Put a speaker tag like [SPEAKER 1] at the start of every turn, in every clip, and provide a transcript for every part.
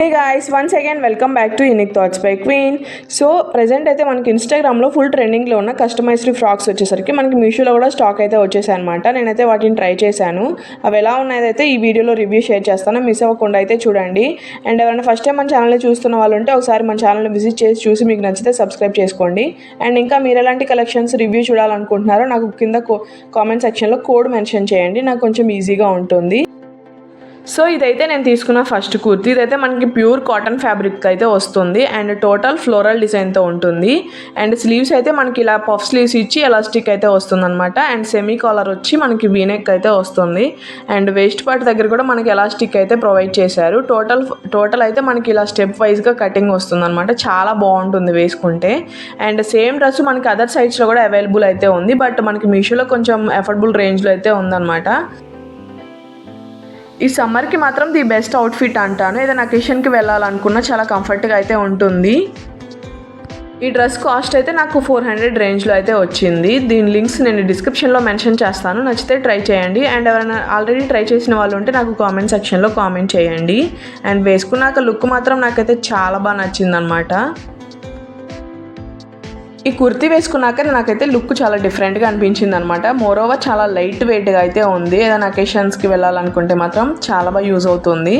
[SPEAKER 1] Hey guys, once again welcome back to unique thoughts by queen. So present అయితే మనకి ఇన్స్టాగ్రామ్లో full ట్రెండింగ్లో ఉన్న కస్టమైజ్డ్ ఫ్రాక్స్ వచ్చేసరికి మనకి మీషోలో కూడా స్టాక్ అయితే వచ్చేసాయి అనమాట. నేనైతే వాటిని ట్రై చేశాను. అవి ఎలా ఉన్నాయైతే ఈ వీడియోలో రివ్యూ షేర్ చేస్తాను. మిస్ అవ్వకుండా అయితే చూడండి. అండ్ ఎవరైనా ఫస్ట్ టైం మన ఛానల్ని చూస్తున్న వాళ్ళు ఉంటే ఒకసారి మన ఛానల్ని విజిట్ చేసి చూసి మీకు నచ్చితే సబ్స్క్రైబ్ చేసుకోండి. అండ్ ఇంకా మీరు ఎలాంటి కలెక్షన్స్ రివ్యూ చూడాలనుకుంటున్నారో నాకు కింద కామెంట్ సెక్షన్లో కోడ్ మెన్షన్ చేయండి. నాకు కొంచెం ఈజీగా ఉంటుంది. సో ఇదైతే నేను తీసుకున్న ఫస్ట్ కుర్తీ. ఇదైతే మనకి ప్యూర్ కాటన్ ఫ్యాబ్రిక్ అయితే వస్తుంది అండ్ టోటల్ ఫ్లోరల్ డిజైన్తో ఉంటుంది. అండ్ స్లీవ్స్ అయితే మనకి ఇలా పఫ్ స్లీవ్స్ ఇచ్చి ఎలాస్టిక్ అయితే వస్తుంది అనమాట. అండ్ సెమీ కాలర్ వచ్చి మనకి వీనెక్ అయితే వస్తుంది. అండ్ వేస్ట్ పార్ట్ దగ్గర కూడా మనకి ఎలాస్టిక్ అయితే ప్రొవైడ్ చేశారు. టోటల్ అయితే మనకి ఇలా స్టెప్ వైజ్గా కటింగ్ వస్తుంది అనమాట. చాలా బాగుంటుంది వేసుకుంటే. అండ్ సేమ్ డ్రెస్ మనకి అదర్ సైడ్స్లో కూడా అవైలబుల్ అయితే ఉంది. బట్ మనకి మీషోలో కొంచెం అఫోర్డబుల్ రేంజ్లో అయితే ఉందన్నమాట. ఈ సమ్మర్కి మాత్రం ది బెస్ట్ అవుట్ఫిట్ అంటాను. ఏదైనా అకేషన్కి వెళ్ళాలనుకున్నా చాలా కంఫర్ట్గా అయితే ఉంటుంది. ఈ డ్రెస్ కాస్ట్ అయితే నాకు 400 రేంజ్లో అయితే వచ్చింది. దీని లింక్స్ నేను డిస్క్రిప్షన్లో మెన్షన్ చేస్తాను. నచ్చితే ట్రై చేయండి. అండ్ ఎవరైనా ఆల్రెడీ ట్రై చేసిన వాళ్ళు ఉంటే నాకు కామెంట్ సెక్షన్లో కామెంట్ చేయండి. అండ్ వేసుకున్నాక లుక్ మాత్రం నాకైతే చాలా బాగా నచ్చిందనమాట. ఈ కుర్తీ వేసుకున్నాక నాకైతే లుక్ చాలా డిఫరెంట్గా అనిపించింది అనమాట. మోరోవర్ చాలా లైట్ వెయిట్గా అయితే ఉంది. ఏదైనా అకేషన్స్కి వెళ్ళాలనుకుంటే మాత్రం చాలా బాగా యూజ్ అవుతుంది.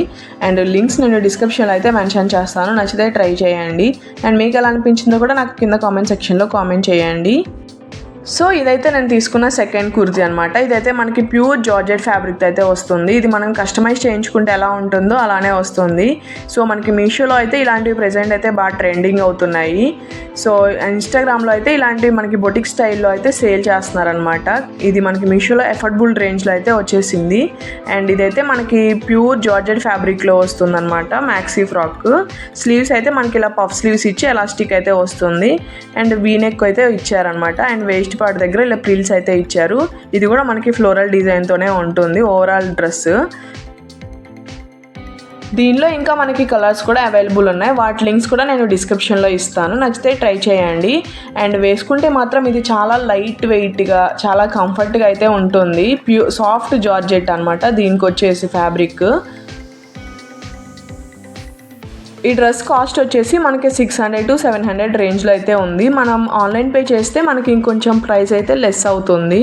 [SPEAKER 1] అండ్ లింక్స్ నేను డిస్క్రిప్షన్లో అయితే మెన్షన్ చేస్తాను. నచ్చితే ట్రై చేయండి. అండ్ మీకు ఎలా అనిపించిందో కూడా నాకు కింద కామెంట్ సెక్షన్లో కామెంట్ చేయండి. సో ఇదైతే నేను తీసుకున్న సెకండ్ కుర్తీ అనమాట. ఇదైతే మనకి ప్యూర్ జార్జెట్ ఫ్యాబ్రిక్ అయితే వస్తుంది. ఇది మనం కస్టమైజ్ చేయించుకుంటే ఎలా ఉంటుందో అలానే వస్తుంది. సో మనకి మీషోలో అయితే ఇలాంటివి ప్రెజెంట్ అయితే బాగా ట్రెండింగ్ అవుతున్నాయి. సో ఇన్స్టాగ్రామ్లో అయితే ఇలాంటివి మనకి బొటిక్ స్టైల్లో అయితే సేల్ చేస్తున్నారనమాట. ఇది మనకి మీషోలో అఫోర్డబుల్ రేంజ్లో అయితే వచ్చేసింది. అండ్ ఇదైతే మనకి ప్యూర్ జార్జెట్ ఫ్యాబ్రిక్లో వస్తుంది అనమాట. మ్యాక్సీ ఫ్రాక్ స్లీవ్స్ అయితే మనకి ఇలా పఫ్ స్లీవ్స్ ఇచ్చి ఎలాస్టిక్ అయితే వస్తుంది. అండ్ వీనెక్ అయితే ఇచ్చారనమాట. అండ్ వేస్ట్ పార్ట్ దగ్గర ఇలా ప్రిల్స్ అయితే ఇచ్చారు. ఇది కూడా మనకి ఫ్లోరల్ డిజైన్తోనే ఉంటుంది ఓవరాల్ డ్రెస్. దీనిలో ఇంకా మనకి కలర్స్ కూడా అవైలబుల్ ఉన్నాయి. వాటి లింక్స్ కూడా నేను డిస్క్రిప్షన్లో ఇస్తాను. నచ్చితే ట్రై చేయండి. అండ్ వేసుకుంటే మాత్రం ఇది చాలా లైట్ వెయిట్గా చాలా కంఫర్ట్గా అయితే ఉంటుంది. సాఫ్ట్ జార్జెట్ అనమాట దీనికి వచ్చేసి ఫ్యాబ్రిక్. ఈ డ్రెస్ కాస్ట్ వచ్చేసి మనకి 600 to 700 రేంజ్లో అయితే ఉంది. మనం ఆన్లైన్ పే చేస్తే మనకి ఇంకొంచెం ప్రైస్ అయితే లెస్ అవుతుంది.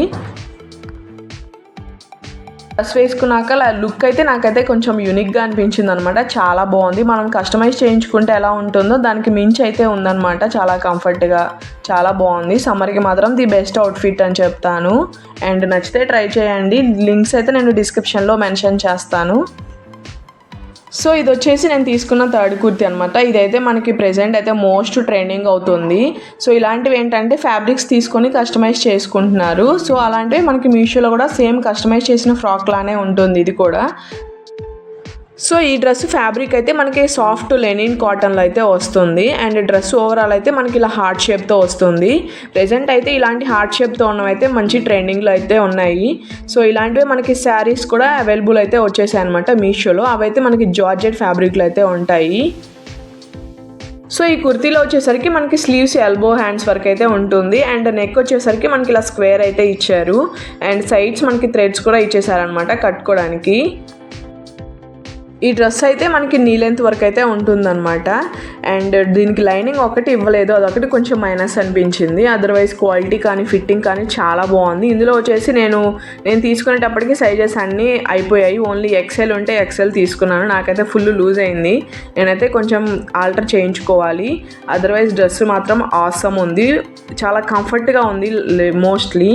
[SPEAKER 1] డ్రెస్ వేసుకున్నాక లుక్ అయితే నాకైతే కొంచెం యూనిక్గా అనిపించింది అనమాట. చాలా బాగుంది. మనం కస్టమైజ్ చేయించుకుంటే ఎలా ఉంటుందో దానికి మించి అయితే ఉందన్నమాట. చాలా కంఫర్ట్గా చాలా బాగుంది. సమ్మర్కి మాత్రం ది బెస్ట్ అవుట్ఫిట్ అని చెప్తాను. అండ్ నచ్చితే ట్రై చేయండి. లింక్స్ అయితే నేను డిస్క్రిప్షన్లో మెన్షన్ చేస్తాను. సో ఇది వచ్చేసి నేను తీసుకున్న థర్డ్ కుర్తీ అనమాట. ఇదైతే మనకి ప్రెజెంట్ అయితే మోస్ట్ ట్రెండింగ్ అవుతుంది. సో ఇలాంటివి ఏంటంటే ఫ్యాబ్రిక్స్ తీసుకొని కస్టమైజ్ చేసుకుంటున్నారు. సో అలాంటివి మనకి మీషోలో కూడా సేమ్ కస్టమైజ్ చేసిన ఫ్రాక్ లానే ఉంటుంది ఇది కూడా. సో ఈ డ్రెస్ ఫ్యాబ్రిక్ అయితే మనకి సాఫ్ట్ లెనిన్ కాటన్లో అయితే వస్తుంది. అండ్ డ్రెస్ ఓవరాల్ అయితే మనకి ఇలా హార్ట్ షేప్తో వస్తుంది. ప్రెజెంట్ అయితే ఇలాంటి హార్ట్ షేప్తో ఉన్నవైతే మంచి ట్రెండింగ్లో అయితే ఉన్నాయి. సో ఇలాంటివి మనకి శారీస్ కూడా అవైలబుల్ అయితే వచ్చేసాయి అనమాట మీషోలో. అవైతే మనకి జార్జెట్ ఫ్యాబ్రిక్లో అయితే ఉంటాయి. సో ఈ కుర్తీలో వచ్చేసరికి మనకి స్లీవ్స్ ఎల్బో హ్యాండ్స్ వరకు అయితే ఉంటుంది. అండ్ నెక్ వచ్చేసరికి మనకి ఇలా స్క్వేర్ అయితే ఇచ్చారు. అండ్ సైడ్స్ మనకి థ్రెడ్స్ కూడా ఇచ్చేసారనమాట కట్టుకోవడానికి. ఈ డ్రెస్ అయితే మనకి నీ లెంత్ వరకు అయితే ఉంటుందన్నమాట. అండ్ దీనికి లైనింగ్ ఒకటి ఇవ్వలేదు. అదొకటి కొంచెం మైనస్ అనిపించింది. అదర్వైజ్ క్వాలిటీ కానీ ఫిట్టింగ్ కానీ చాలా బాగుంది. ఇందులో వచ్చేసి నేను తీసుకునేటప్పటికి సైజెస్ అన్నీ అయిపోయాయి. ఓన్లీ ఎక్సెల్ ఉంటే ఎక్సెల్ తీసుకున్నాను. నాకైతే ఫుల్ లూజ్ అయింది. నేనైతే కొంచెం ఆల్టర్ చేయించుకోవాలి. అదర్వైజ్ డ్రెస్ మాత్రం ఆసమ్ ఉంది. చాలా కంఫర్ట్గా ఉంది మోస్ట్లీ.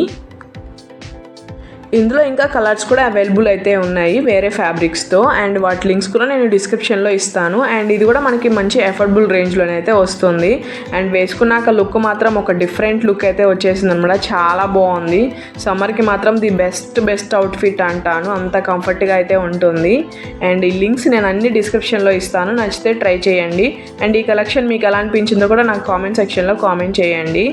[SPEAKER 1] ఇందులో ఇంకా కలర్స్ కూడా అవైలబుల్ అయితే ఉన్నాయి వేరే ఫ్యాబ్రిక్స్తో. అండ్ వాటి లింక్స్ కూడా నేను డిస్క్రిప్షన్లో ఇస్తాను. అండ్ ఇది కూడా మనకి మంచి అఫోర్డబుల్ రేంజ్లోనే అయితే వస్తుంది. అండ్ వేసుకున్నాక లుక్ మాత్రం ఒక డిఫరెంట్ లుక్ అయితే వచ్చేసింది అనమాట. చాలా బాగుంది. సమ్మర్కి మాత్రం ది బెస్ట్ అవుట్ఫిట్ అంటాను. అంత కంఫర్ట్గా అయితే ఉంటుంది. అండ్ ఈ లింక్స్ నేను అన్ని డిస్క్రిప్షన్లో ఇస్తాను. నచ్చితే ట్రై చేయండి. అండ్ ఈ కలెక్షన్ మీకు ఎలా అనిపించిందో కూడా నాకు కామెంట్ సెక్షన్లో కామెంట్ చేయండి.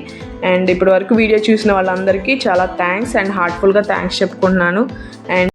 [SPEAKER 1] అండ్ ఇప్పటి వరకు వీడియో చూసిన వాళ్ళందరికీ చాలా థ్యాంక్స్ అండ్ హార్ట్ఫుల్గా థ్యాంక్స్ చెప్పుకుంటున్నాను. అండ్